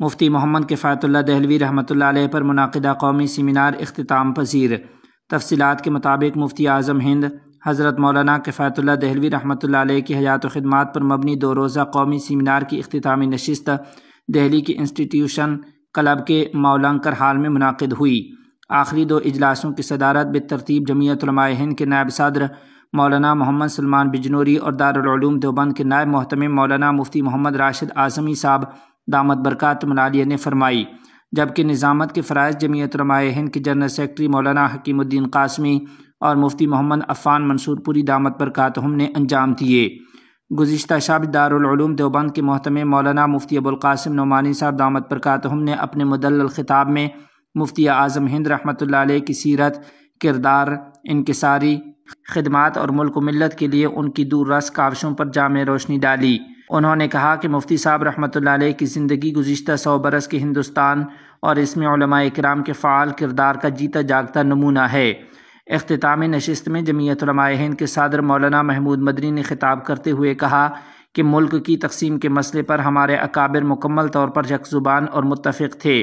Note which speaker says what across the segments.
Speaker 1: مفتی محمد کفایت اللہ دہلوی رحمۃ اللہ علیہ پر منعقدہ قومی سیمینار اختتام پذیر۔ تفصیلات کے مطابق مفتی اعظم ہند حضرت مولانا کفایت اللہ دہلوی رحمۃ اللہ علیہ کی حیات و خدمات پر مبنی 2 روزہ قومی سیمینار کی اختتامی نشست دہلی کی انسٹیٹیوشن کلب کے مولانکر ہال میں منعقد ہوئی۔ آخری 2 اجلاسوں کی صدارت بالترتیب جمعیت علماء ہند کے نائب صدر مولانا محمد سلمان بجنوری اور دارالعلوم دیوبند کے نائب محتمم مولانا مفتی محمد راشد اعظمی صاحب دامت برکاتہم العالیہ نے فرمائی، جبکہ نظامت کے فرائض جمعیت علماء ہند کے جنرل سیکرٹری مولانا حکیم الدین قاسمی اور مفتی محمد عفان منصور پوری دامت برکاتہم نے انجام دیے۔ گزشتہ شب دارالعلوم دیوبند کے محتمم مولانا مفتی ابوالقاسم نعمانی صاحب دامت برکاتہم نے اپنے مدلل خطاب میں مفتی اعظم ہند رحمۃ اللہ علیہ کی سیرت، کردار، انکساری خدمات اور ملک و ملت کے لیے ان کی دور رس کاوشوں پر جامع روشنی ڈالی۔ انہوں نے کہا کہ مفتی صاحب رحمۃ اللہ علیہ کی زندگی گزشتہ 100 برس کے ہندوستان اور اس میں علماء کرام کے فعال کردار کا جیتا جاگتا نمونہ ہے۔ اختتامی نشست میں جمعیت علماء ہند کے صدر مولانا محمود مدنی نے خطاب کرتے ہوئے کہا کہ ملک کی تقسیم کے مسئلے پر ہمارے اکابر مکمل طور پر یک زبان اور متفق تھے۔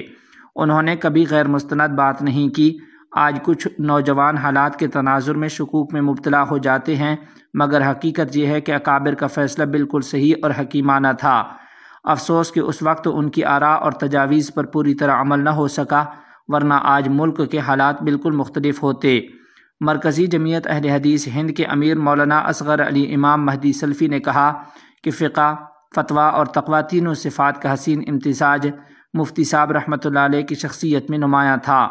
Speaker 1: انہوں نے کبھی غیر مستند بات نہیں کی۔ آج کچھ نوجوان حالات کے تناظر میں شکوک میں مبتلا ہو جاتے ہیں، مگر حقیقت یہ ہے کہ اکابر کا فیصلہ بالکل صحیح اور حکیمانہ تھا۔ افسوس کہ اس وقت ان کی آراء اور تجاویز پر پوری طرح عمل نہ ہو سکا، ورنہ آج ملک کے حالات بالکل مختلف ہوتے۔ مرکزی جمعیت اہل حدیث ہند کے امیر مولانا اصغر علی امام مہدی سلفی نے کہا کہ فقہ، فتویٰ اور تقویٰ تینوں صفات کا حسین امتزاج مفتی صاحب رحمۃ اللہ علیہ کی شخصیت میں نمایاں تھا۔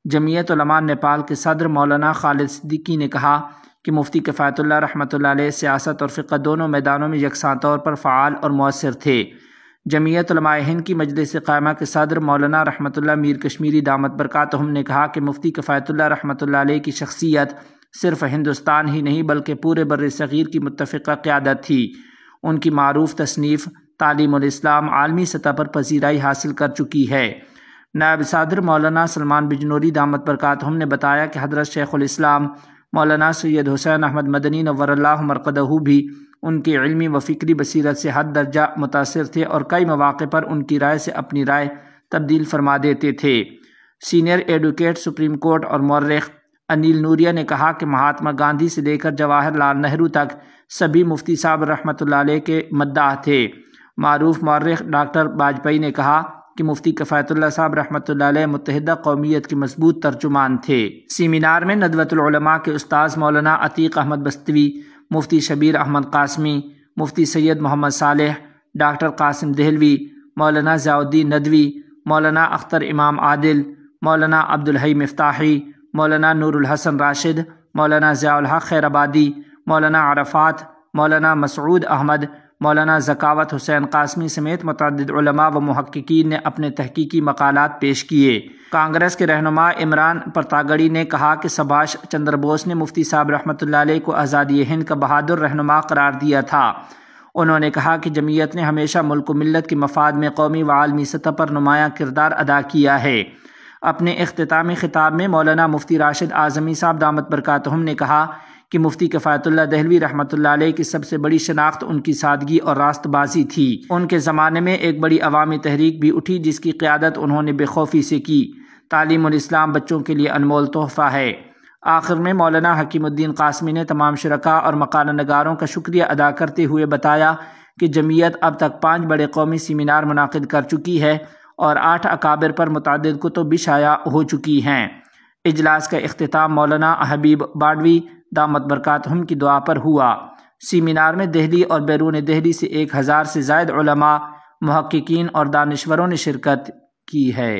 Speaker 1: جمعیت علماء نیپال کے صدر مولانا خالد صدیقی نے کہا کہ مفتی کفایت اللہ رحمۃ اللہ علیہ سیاست اور فقہ دونوں میدانوں میں یکساں طور پر فعال اور مؤثر تھے۔ جمعیت علماء ہند کی مجلس قائمہ کے صدر مولانا رحمۃ اللہ میر کشمیری دامت برکاتہم نے کہا کہ مفتی کفایت اللہ رحمۃ اللہ علیہ کی شخصیت صرف ہندوستان ہی نہیں بلکہ پورے بر صغیر کی متفقہ قیادت تھی۔ ان کی معروف تصنیف تعلیم الاسلام عالمی سطح پر پذیرائی حاصل کر چکی ہے۔ نائب صدر مولانا سلمان بجنوری دامت برکاتہم نے بتایا کہ حضرت شیخ الاسلام مولانا سید حسین احمد مدنی نور اللہ مرقدہ بھی ان کی علمی و فکری بصیرت سے حد درجہ متاثر تھے اور کئی مواقع پر ان کی رائے سے اپنی رائے تبدیل فرما دیتے تھے۔ سینئر ایڈوکیٹ سپریم کورٹ اور مورخ انیل نوریا نے کہا کہ مہاتما گاندھی سے لے کر جواہر لال نہرو تک سبھی مفتی صاحب رحمۃ اللہ علیہ کے مداح تھے۔ معروف مورخ ڈاکٹر واجپئی نے کہا کہ مفتی کفایت اللہ صاحب رحمۃ اللہ علیہ متحدہ قومیت کے مضبوط ترجمان تھے۔ سیمینار میں ندوۃ العلماء کے استاذ مولانا عتیق احمد بستوی، مفتی شبیر احمد قاسمی، مفتی سید محمد صالح، ڈاکٹر قاسم دہلوی، مولانا ضیاء الدین ندوی، مولانا اختر امام عادل، مولانا عبدالحی مفتاحی، مولانا نور الحسن راشد، مولانا ضیاء الحق خیر آبادی، مولانا عرفات، مولانا مسعود احمد، مولانا ذکاوت حسین قاسمی سمیت متعدد علماء و محققین نے اپنے تحقیقی مقالات پیش کیے۔ کانگریس کے رہنما عمران پرتاگڑی نے کہا کہ سبھاش چندر بوس نے مفتی صاحب رحمۃ اللہ علیہ کو آزادی ہند کا بہادر رہنما قرار دیا تھا۔ انہوں نے کہا کہ جمعیت نے ہمیشہ ملک و ملت کے مفاد میں قومی و عالمی سطح پر نمایاں کردار ادا کیا ہے۔ اپنے اختتامی خطاب میں مولانا مفتی راشد اعظمی صاحب دامت برکاتہم نے کہا کہ مفتی کفایت اللہ دہلوی رحمۃ اللہ علیہ کی سب سے بڑی شناخت ان کی سادگی اور راست بازی تھی۔ ان کے زمانے میں ایک بڑی عوامی تحریک بھی اٹھی جس کی قیادت انہوں نے بے خوفی سے کی۔ تعلیم الاسلام بچوں کے لیے انمول تحفہ ہے۔ آخر میں مولانا حکیم الدین قاسمی نے تمام شرکاء اور مقالہ نگاروں کا شکریہ ادا کرتے ہوئے بتایا کہ جمعیت اب تک 5 بڑے قومی سیمینار منعقد کر چکی ہے اور 8 اکابر پر متعدد کتب بھی شائع ہو چکی ہیں۔ اجلاس کا اختتام مولانا حبیب باڈوی دامت برکاتہم کی دعا پر ہوا۔ سیمینار میں دہلی اور بیرون دہلی سے 1000 سے زائد علماء، محققین اور دانشوروں نے شرکت کی ہے۔